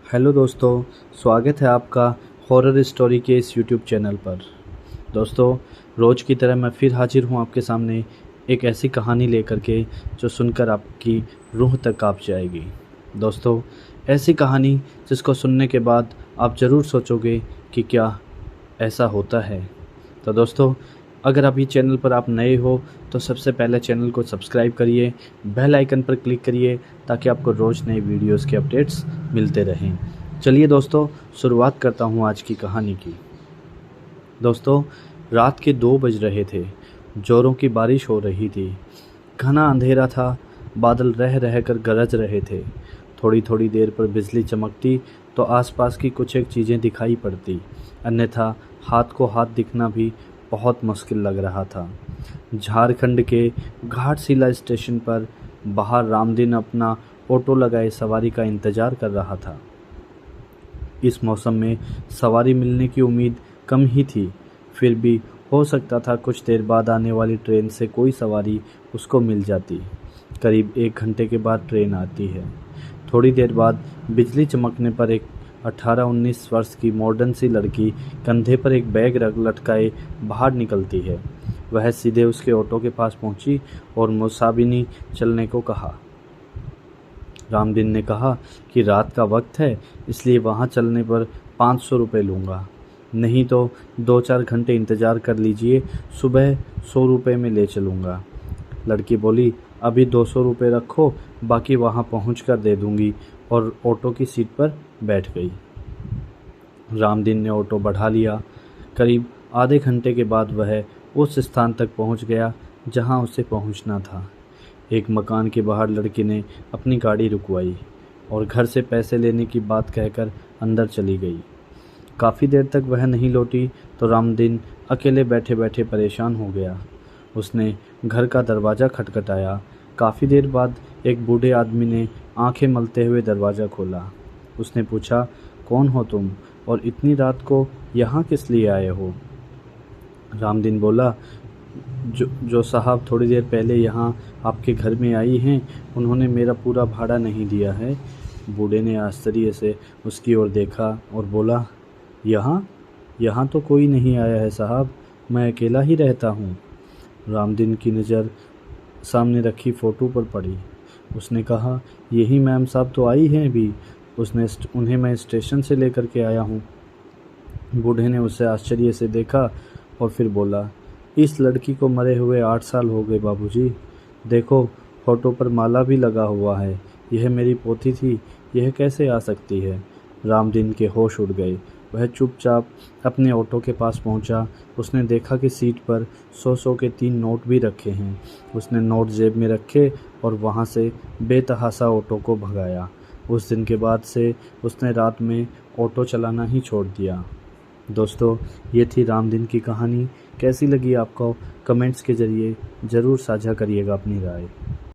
Hello दोस्तों, स्वागत है आपका हॉरर स्टोरी के इस यूट्यूब चैनल पर। दोस्तों, रोज़ की तरह मैं फिर हाजिर हूँ आपके सामने एक ऐसी कहानी लेकर के जो सुनकर आपकी रूह तक काँप जाएगी। दोस्तों, ऐसी कहानी जिसको सुनने के बाद आप ज़रूर सोचोगे कि क्या ऐसा होता है। तो दोस्तों, अगर आप ये चैनल पर आप नए हो तो सबसे पहले चैनल को सब्सक्राइब करिए, बेल आइकन पर क्लिक करिए ताकि आपको रोज़ नए वीडियोस के अपडेट्स मिलते रहें। चलिए दोस्तों, शुरुआत करता हूँ आज की कहानी की। दोस्तों, रात के 2 बज रहे थे। ज़ोरों की बारिश हो रही थी। घना अंधेरा था। बादल रह रह कर गरज रहे थे। थोड़ी थोड़ी देर पर बिजली चमकती तो आसपास की कुछ एक चीज़ें दिखाई पड़ती, अन्यथा हाथ को हाथ दिखना भी बहुत मुश्किल लग रहा था। झारखंड के घाटशिला स्टेशन पर बाहर रामदीन अपना ऑटो लगाए सवारी का इंतज़ार कर रहा था। इस मौसम में सवारी मिलने की उम्मीद कम ही थी, फिर भी हो सकता था कुछ देर बाद आने वाली ट्रेन से कोई सवारी उसको मिल जाती। करीब 1 घंटे के बाद ट्रेन आती है। थोड़ी देर बाद बिजली चमकने पर एक 18-19 वर्ष की मॉडर्न सी लड़की कंधे पर एक बैग लटकाए बाहर निकलती है। वह सीधे उसके ऑटो के पास पहुंची और मुसाबिनी चलने को कहा। रामदीन ने कहा कि रात का वक्त है, इसलिए वहां चलने पर 500 रुपये लूँगा, नहीं तो 2-4 घंटे इंतज़ार कर लीजिए, सुबह 100 रुपये में ले चलूँगा। लड़की बोली, अभी 200 रुपये रखो, बाकी वहाँ पहुँच कर दे दूँगी, और ऑटो की सीट पर बैठ गई। रामदीन ने ऑटो बढ़ा लिया। करीब आधे घंटे के बाद वह उस स्थान तक पहुँच गया जहाँ उसे पहुँचना था। एक मकान के बाहर लड़की ने अपनी गाड़ी रुकवाई और घर से पैसे लेने की बात कहकर अंदर चली गई। काफ़ी देर तक वह नहीं लौटी तो रामदीन अकेले बैठे बैठे परेशान हो गया। उसने घर का दरवाज़ा खटखटाया। काफ़ी देर बाद एक बूढ़े आदमी ने आंखें मलते हुए दरवाज़ा खोला। उसने पूछा, कौन हो तुम और इतनी रात को यहाँ किस लिए आए हो? रामदीन बोला, जो साहब थोड़ी देर पहले यहाँ आपके घर में आई हैं, उन्होंने मेरा पूरा भाड़ा नहीं दिया है। बूढ़े ने आश्चर्य से उसकी ओर देखा और बोला, यहाँ तो कोई नहीं आया है साहब, मैं अकेला ही रहता हूँ। रामदीन की नज़र सामने रखी फ़ोटो पर पड़ी। उसने कहा, यही मैम साहब तो आई हैं अभी, उन्हें मैं स्टेशन से लेकर के आया हूँ। बूढ़े ने उसे आश्चर्य से देखा और फिर बोला, इस लड़की को मरे हुए 8 साल हो गए बाबूजी। देखो, फोटो पर माला भी लगा हुआ है। यह मेरी पोती थी, यह कैसे आ सकती है? रामदीन के होश उड़ गए। वह चुपचाप अपने ऑटो के पास पहुंचा। उसने देखा कि सीट पर 100 के 3 नोट भी रखे हैं। उसने नोट जेब में रखे और वहां से बेतहाशा ऑटो को भगाया। उस दिन के बाद से उसने रात में ऑटो चलाना ही छोड़ दिया। दोस्तों, ये थी रामदीन की कहानी। कैसी लगी आपको? कमेंट्स के ज़रिए ज़रूर साझा करिएगा अपनी राय।